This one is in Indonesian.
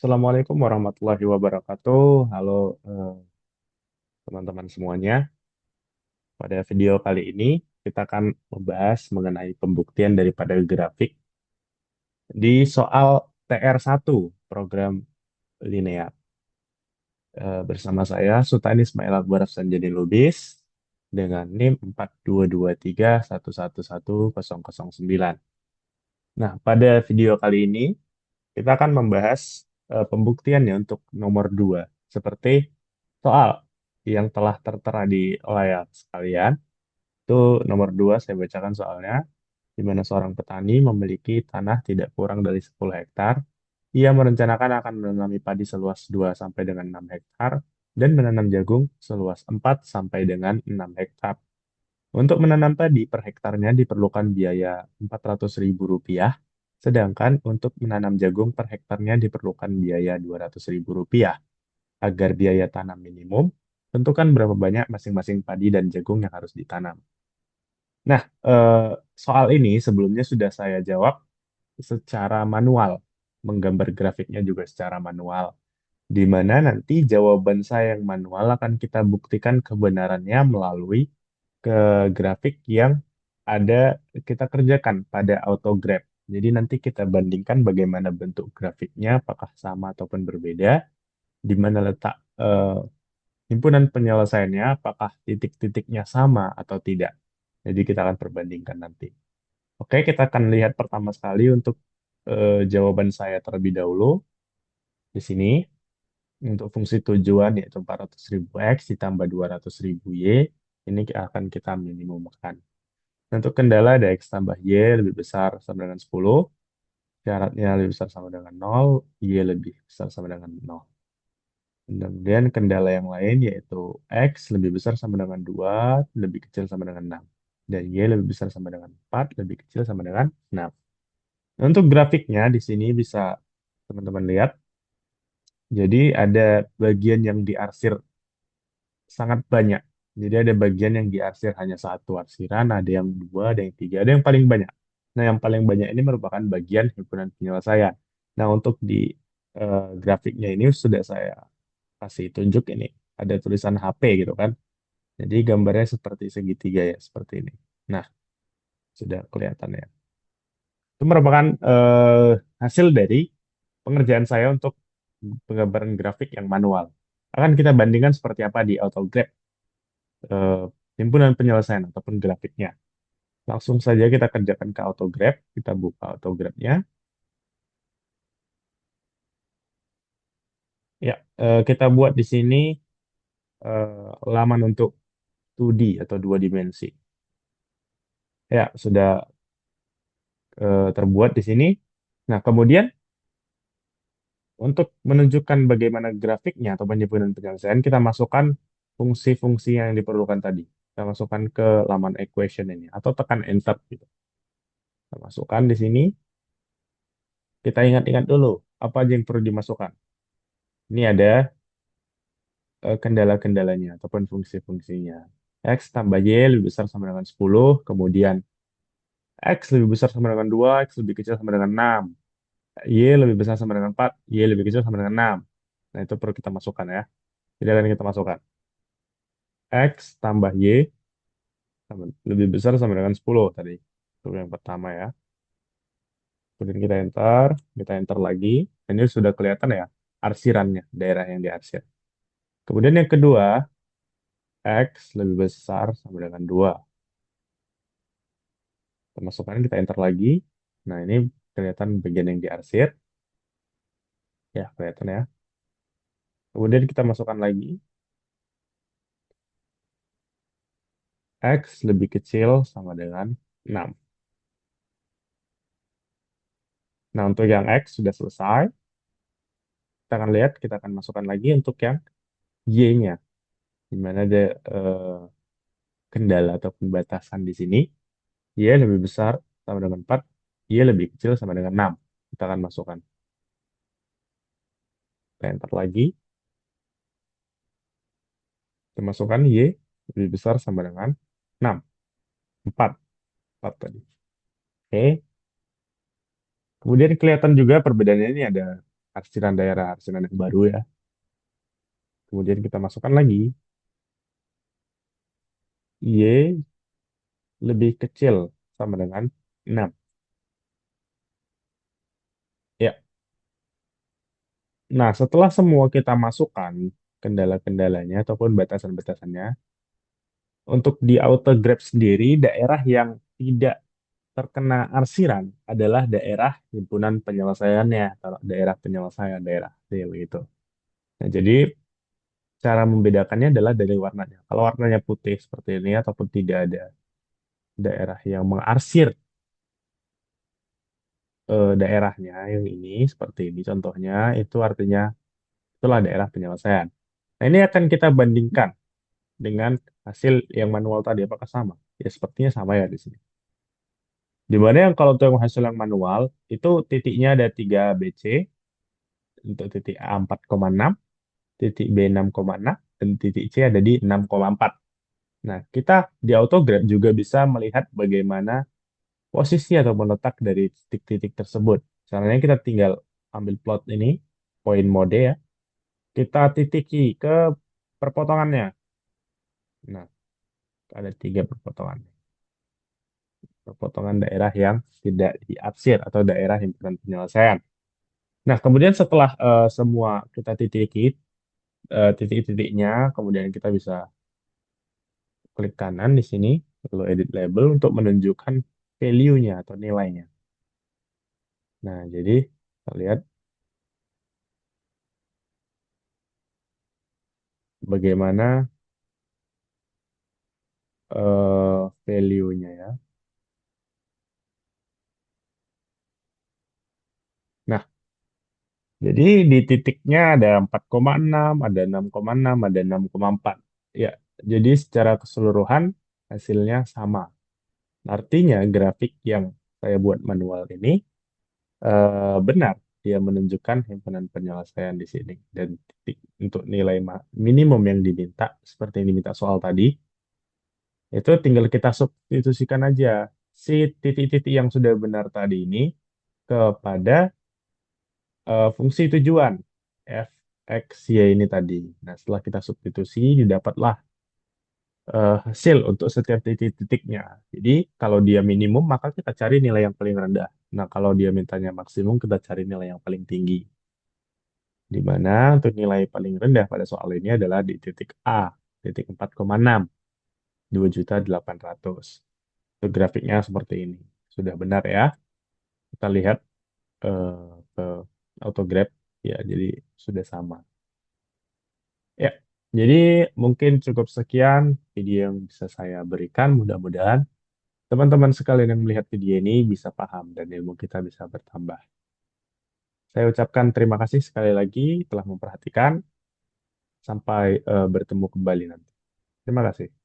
Assalamualaikum warahmatullahi wabarakatuh. Halo teman-teman semuanya. Pada video kali ini kita akan membahas mengenai pembuktian daripada grafik di soal TR1 program linear. Bersama saya Sultan Ismail Akbar Sanjani Lubis dengan NIM 42231111009. Nah, pada video kali ini kita akan membahas pembuktiannya untuk nomor 2 seperti soal yang telah tertera di layar sekalian. Itu nomor 2 saya bacakan soalnya, di mana seorang petani memiliki tanah tidak kurang dari 10 hektar. Ia merencanakan akan menanami padi seluas 2 sampai dengan 6 hektar dan menanam jagung seluas 4 sampai dengan 6 hektar. Untuk menanam padi per hektarnya diperlukan biaya Rp400.000, sedangkan untuk menanam jagung per hektarnya diperlukan biaya Rp200.000. Agar biaya tanam minimum, tentukan berapa banyak masing-masing padi dan jagung yang harus ditanam. Nah, soal ini sebelumnya sudah saya jawab secara manual, menggambar grafiknya juga secara manual, di mana nanti jawaban saya yang manual akan kita buktikan kebenarannya melalui ke grafik yang ada kita kerjakan pada autograph. Jadi nanti kita bandingkan bagaimana bentuk grafiknya, apakah sama ataupun berbeda, di mana letak himpunan penyelesaiannya, apakah titik-titiknya sama atau tidak. Jadi kita akan perbandingkan nanti. Oke, kita akan lihat pertama sekali untuk jawaban saya terlebih dahulu. Di sini, untuk fungsi tujuan yaitu 400.000 X ditambah 200.000 Y, ini akan kita minimumkan. Untuk kendala ada X tambah Y lebih besar sama dengan 10, syaratnya lebih besar sama dengan 0, Y lebih besar sama dengan 0. Kemudian kendala yang lain yaitu X lebih besar sama dengan 2, lebih kecil sama dengan 6. Dan Y lebih besar sama dengan 4, lebih kecil sama dengan 6. Untuk grafiknya di sini bisa teman-teman lihat. Jadi ada bagian yang diarsir sangat banyak. Jadi ada bagian yang diarsir hanya satu arsiran, ada yang dua, ada yang tiga, ada yang paling banyak. Nah, yang paling banyak ini merupakan bagian himpunan penyelesaian. Nah, untuk di grafiknya ini sudah saya kasih tunjuk ini. Ada tulisan HP gitu kan. Jadi gambarnya seperti segitiga ya, seperti ini. Nah, sudah kelihatan ya. Itu merupakan hasil dari pengerjaan saya untuk penggambaran grafik yang manual. Akan kita bandingkan seperti apa di AutoGraph, eh, himpunan penyelesaian ataupun grafiknya. Langsung saja kita kerjakan ke AutoGraph, kita buka AutoGraph-nya. Ya, kita buat di sini laman untuk 2D atau dua dimensi. Ya, sudah terbuat di sini. Nah, kemudian untuk menunjukkan bagaimana grafiknya atau himpunan penyelesaian, kita masukkan fungsi-fungsi yang diperlukan tadi. Kita masukkan ke laman equation ini atau tekan enter gitu. Kita masukkan di sini. Kita ingat-ingat dulu apa aja yang perlu dimasukkan. Ini ada kendala-kendalanya ataupun fungsi-fungsinya. X tambah Y lebih besar sama dengan 10, kemudian X lebih besar sama dengan 2, X lebih kecil sama dengan 6, Y lebih besar sama dengan 4, Y lebih kecil sama dengan 6. Nah, itu perlu kita masukkan ya. Jadi akan kita masukkan. X tambah Y lebih besar sama dengan 10 tadi. Itu yang pertama ya. Kemudian kita enter lagi. Ini sudah kelihatan ya arsirannya, daerah yang diarsir. Kemudian yang kedua, X lebih besar sama dengan 2. Pemasukannya kita enter lagi. Nah, ini kelihatan bagian yang diarsir. Ya, kelihatan ya. Kemudian kita masukkan lagi. X lebih kecil sama dengan 6. Nah, untuk yang X sudah selesai. Kita akan lihat, kita akan masukkan lagi untuk yang Y-nya. Di mana ada kendala atau pembatasan di sini. Y lebih besar sama dengan 4. Y lebih kecil sama dengan 6. Kita akan masukkan. Kita enter lagi. Kita masukkan Y lebih besar sama dengan 6. 4. 4 tadi. Oke. Kemudian kelihatan juga perbedaannya ini arsiran daerah, arsiran yang baru ya. Kemudian kita masukkan lagi, Y lebih kecil sama dengan 6. Ya, nah setelah semua kita masukkan kendala-kendalanya ataupun batasan-batasannya, untuk di autograph sendiri, daerah yang tidak terkena arsiran adalah daerah himpunan penyelesaiannya, atau daerah penyelesaian daerah hasil gitu. Nah, jadi cara membedakannya adalah dari warnanya. Kalau warnanya putih seperti ini ataupun tidak ada daerah yang mengarsir daerahnya yang ini seperti ini contohnya, itu artinya itulah daerah penyelesaian. Nah, ini akan kita bandingkan dengan hasil yang manual tadi apakah sama? Ya sepertinya sama ya di sini. Di mana yang kalau untuk hasil yang manual itu titiknya ada 3 BC, untuk titik A 4,6, titik B 6,6, dan titik C ada di 6,4. Nah, kita di autograph juga bisa melihat bagaimana posisi atau letak dari titik-titik tersebut. Caranya kita tinggal ambil plot ini, poin mode ya, kita titiki ke perpotongannya. Nah, ada 3 perpotongan. Perpotongan daerah yang tidak diarsir atau daerah himpunan penyelesaian. Nah, kemudian setelah semua kita titiki titik-titiknya, kemudian kita bisa klik kanan di sini, lalu edit label untuk menunjukkan value-nya atau nilainya. Nah, jadi kita lihat bagaimana value-nya ya. Nah, jadi di titiknya ada 4,6, ada 6,6, ada 6,4. Ya, jadi secara keseluruhan hasilnya sama. Artinya grafik yang saya buat manual ini benar, dia menunjukkan himpunan penyelesaian di sini. Dan titik untuk nilai minimum yang diminta, seperti yang diminta soal tadi, itu tinggal kita substitusikan aja si titik-titik yang sudah benar tadi ini kepada fungsi tujuan f, x, y ini tadi. Nah, setelah kita substitusi, didapatlah hasil untuk setiap titik-titiknya. Jadi, kalau dia minimum, maka kita cari nilai yang paling rendah. Nah, kalau dia mintanya maksimum, kita cari nilai yang paling tinggi. Di mana untuk nilai paling rendah pada soal ini adalah di titik A, titik 4,6, 2.800.000. Untuk grafiknya seperti ini. Sudah benar ya. Kita lihat ke autograph. Ya, jadi sudah sama. Ya, jadi mungkin cukup sekian video yang bisa saya berikan. Mudah-mudahan teman-teman sekalian yang melihat video ini bisa paham dan ilmu kita bisa bertambah. Saya ucapkan terima kasih sekali lagi telah memperhatikan. Sampai bertemu kembali nanti. Terima kasih.